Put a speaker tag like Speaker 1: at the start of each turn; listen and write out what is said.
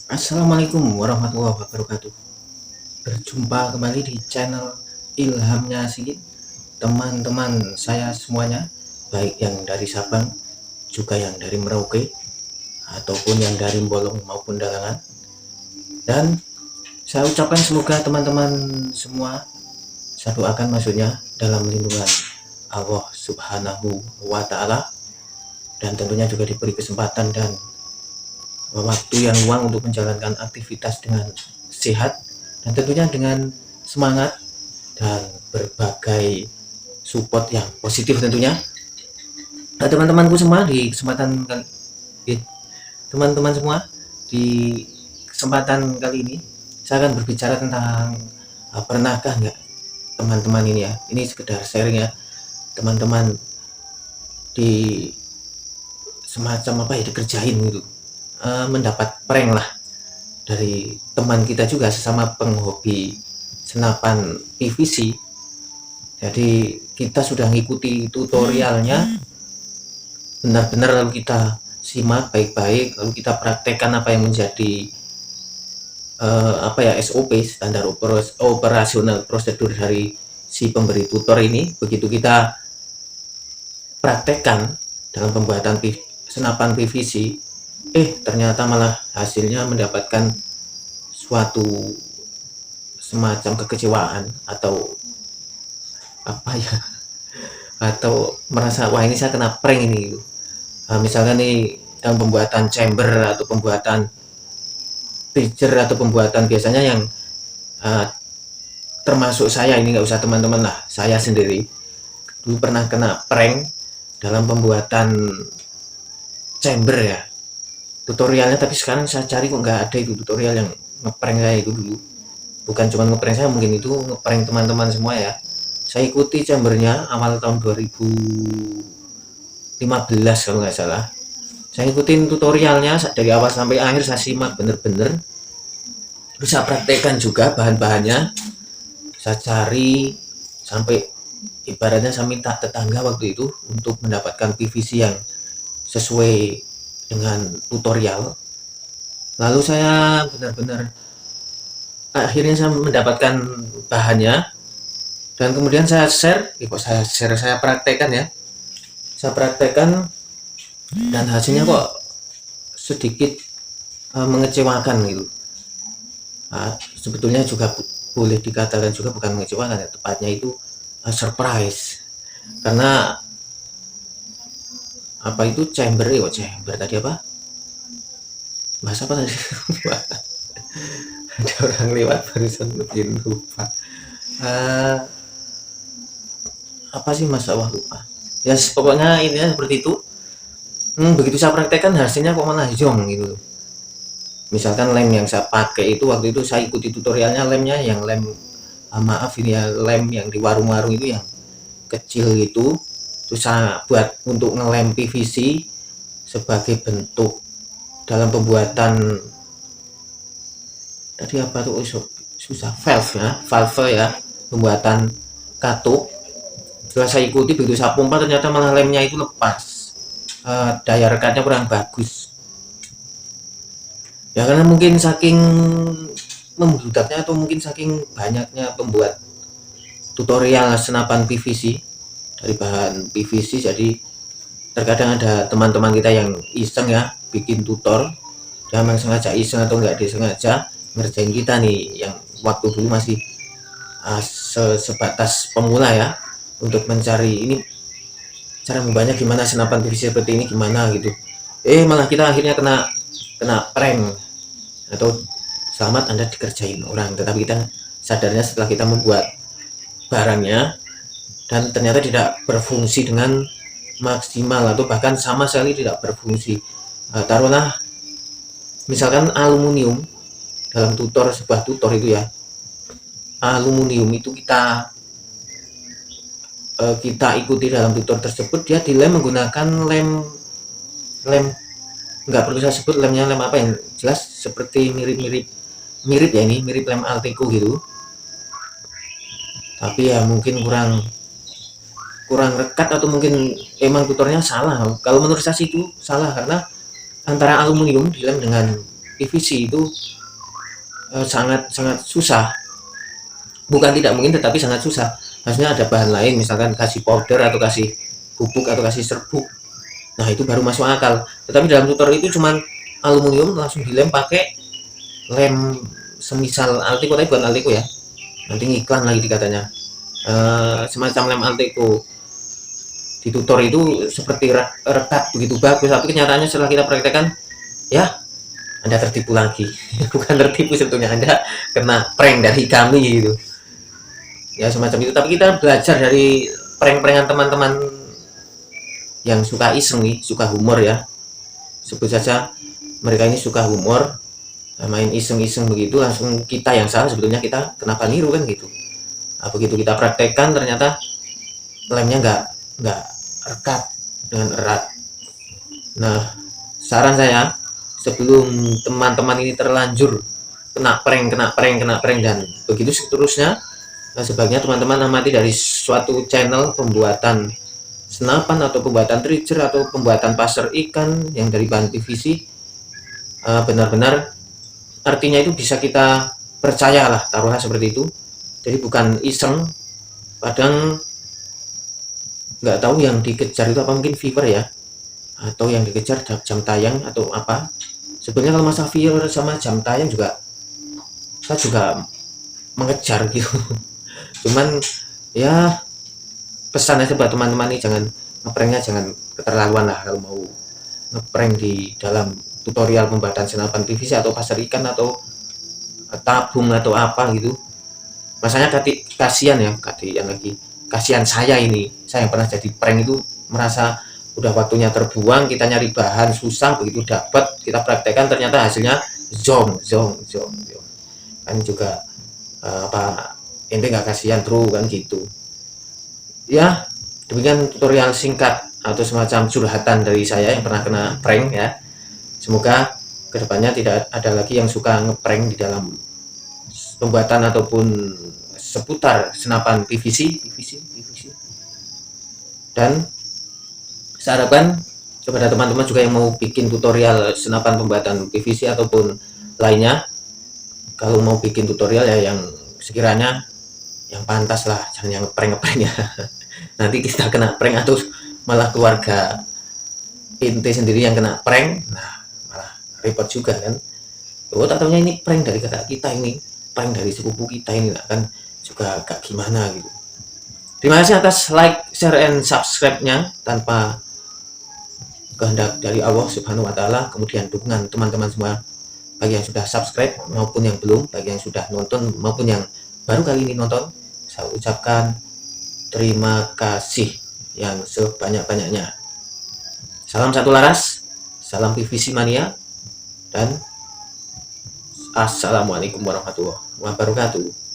Speaker 1: Assalamualaikum warahmatullahi wabarakatuh. Berjumpa kembali di channel Ilhamnya Sigit. Teman-teman saya semuanya, baik yang dari Sabang, juga yang dari Merauke, ataupun yang dari Bolong maupun Dalangan. Dan saya ucapkan semoga teman-teman semua, saya doakan maksudnya, dalam lindungan Allah Subhanahu wa Ta'ala, dan tentunya juga diberi kesempatan dan waktu yang luang untuk menjalankan aktivitas dengan sehat dan tentunya dengan semangat dan berbagai support yang positif tentunya. Nah, teman-temanku semua di kesempatan kali teman-teman semua di kesempatan kali ini saya akan berbicara tentang pernahkah nggak teman-teman ini sekedar sharing ya, teman-teman di semacam apa ya, dikerjain gitu, mendapat prank lah dari teman kita juga sesama penghobi senapan PVC. Jadi kita sudah ngikuti tutorialnya benar-benar, lalu kita simak baik-baik, lalu kita praktekkan apa yang menjadi SOP, standar operasional prosedur dari si pemberi tutor ini. Begitu kita praktekkan dalam pembuatan senapan PVC, ternyata malah hasilnya mendapatkan suatu semacam kekecewaan atau apa ya, atau merasa wah ini saya kena prank ini gitu. Misalkan nih dalam pembuatan chamber atau pembuatan pitcher atau pembuatan biasanya yang uh, termasuk saya ini, nggak usah teman-teman lah, saya sendiri dulu pernah kena prank dalam pembuatan chamber ya, tutorialnya. Tapi sekarang saya cari kok nggak ada itu tutorial yang ngeprank saya itu dulu. Bukan cuma ngeprank saya, mungkin itu ngeprank teman-teman semua ya. Saya ikuti chambernya awal tahun 2015 kalau nggak salah. Saya ikutin tutorialnya dari awal sampai akhir, saya simak bener-bener, terus saya praktekkan juga bahan-bahannya, saya cari sampai ibaratnya saya minta tetangga waktu itu untuk mendapatkan PVC yang sesuai dengan tutorial. Lalu saya benar-benar akhirnya saya mendapatkan bahannya, dan kemudian saya share, saya praktekkan ya, saya praktekkan, dan hasilnya kok sedikit mengecewakan gitu. Sebetulnya juga boleh dikatakan juga bukan mengecewakan ya, tepatnya itu surprise, karena apa itu chamber ya, chamber tadi apa, bahasa apa tadi? Ada orang lewat barusan, lebih lupa. uh, apa sih, masa Allah lupa ya, pokoknya intinya seperti itu. Begitu saya praktekkan hasilnya kok malah jong gitu. Misalkan lem yang saya pakai itu waktu itu, saya ikuti tutorialnya, lemnya yang lem maaf ini ya, lem yang di warung-warung itu yang kecil gitu. Terus saya buat untuk ngelem PVC sebagai bentuk dalam pembuatan tadi apa tuh, susah, valve ya, pembuatan katup. Setelah saya ikuti, begitu saya pompa ternyata malah lemnya itu lepas, daya rekatnya kurang bagus ya, karena mungkin saking membludaknya atau mungkin saking banyaknya pembuat tutorial senapan PVC dari bahan PVC. Jadi terkadang ada teman-teman kita yang iseng ya bikin tutor, jangan sengaja iseng atau nggak disengaja ngerjain kita nih, yang waktu dulu masih sebatas pemula ya, untuk mencari ini cara membahanya gimana, senapan PVC seperti ini gimana gitu. Malah kita akhirnya kena prank, atau selamat Anda dikerjain orang. Tetapi kita sadarnya setelah kita membuat barangnya dan ternyata tidak berfungsi dengan maksimal atau bahkan sama sekali tidak berfungsi. Taruhlah misalkan aluminium, dalam sebuah tutor itu ya, aluminium itu kita ikuti dalam tutor tersebut, dia dilem menggunakan lem nggak perlu saya sebut lemnya lem apa, yang jelas seperti mirip ya, ini mirip lem Alteco gitu. Tapi ya mungkin kurang rekat, atau mungkin emang tutornya salah. Kalau menurut saya itu salah, karena antara aluminium dilem dengan PVC itu sangat susah. Bukan tidak mungkin, tetapi sangat susah. Harusnya ada bahan lain, misalkan kasih powder atau kasih bubuk atau kasih serbuk. Nah itu baru masuk akal. Tetapi dalam tutor itu cuman aluminium langsung dilem pakai lem semisal Alteco, tapi bukan Alteco ya. Nanti ngiklan lagi dikatanya. Semacam lem Alteco. Di tutor itu seperti rekat begitu bagus, tapi kenyataannya setelah kita praktekkan, ya Anda tertipu lagi. Bukan tertipu sebetulnya, Anda kena prank dari kami gitu. Ya semacam itu. Tapi kita belajar dari prank-prankan teman-teman yang suka iseng nih, suka humor ya. Sebut saja mereka ini suka humor, main iseng-iseng begitu, langsung kita yang salah, sebetulnya kita kenapa niru kan gitu. Nah, begitu kita praktekkan ternyata lemnya nggak rekat dengan erat. Nah, saran saya sebelum teman-teman ini terlanjur kena prank dan begitu seterusnya, nah, sebaiknya teman-teman amati dari suatu channel pembuatan senapan atau pembuatan trigger atau pembuatan pasar ikan yang dari bahan PVC. Benar-benar artinya itu bisa kita percayalah, taruhlah seperti itu. Jadi bukan iseng, kadang nggak tahu yang dikejar itu apa, mungkin viewer ya, atau yang dikejar jam tayang atau apa. Sebenarnya kalau masalah viewer sama jam tayang juga saya juga mengejar gitu. Cuman ya pesan aja buat teman-teman nih, jangan ngepranknya jangan keterlaluan lah kalau mau ngeprank di dalam tutorial pembuatan senapan PVC atau pasar ikan atau tabung atau apa gitu. Masanya kasihan ya, kasihan saya ini, saya yang pernah jadi prank itu merasa udah waktunya terbuang, kita nyari bahan susah, begitu dapat kita praktekkan ternyata hasilnya zong kan juga apa ente nggak kasihan true kan gitu ya. Demikian tutorial singkat atau semacam curhatan dari saya yang pernah kena prank ya. Semoga kedepannya tidak ada lagi yang suka ngeprank di dalam pembuatan ataupun seputar senapan PVC. Dan saya harapkan kepada teman-teman juga yang mau bikin tutorial senapan pembuatan PVC ataupun lainnya, kalau mau bikin tutorial ya yang sekiranya yang pantas lah, jangan yang ngeprank ya. Nanti kita kena prank atau malah keluarga inti sendiri yang kena prank, nah malah repot juga kan. Oh tak tahunya ini prank dari kakak kita, ini prank dari sepupu kita ini, nah, kan juga agak gimana gitu. Terima kasih atas like, share, and subscribe-nya tanpa kehendak dari Allah Subhanahu wa Ta'ala. Kemudian dukungan teman-teman semua, bagi yang sudah subscribe maupun yang belum, bagi yang sudah nonton maupun yang baru kali ini nonton, saya ucapkan terima kasih yang sebanyak-banyaknya. Salam satu laras, salam PVC mania, dan assalamualaikum warahmatullahi wabarakatuh.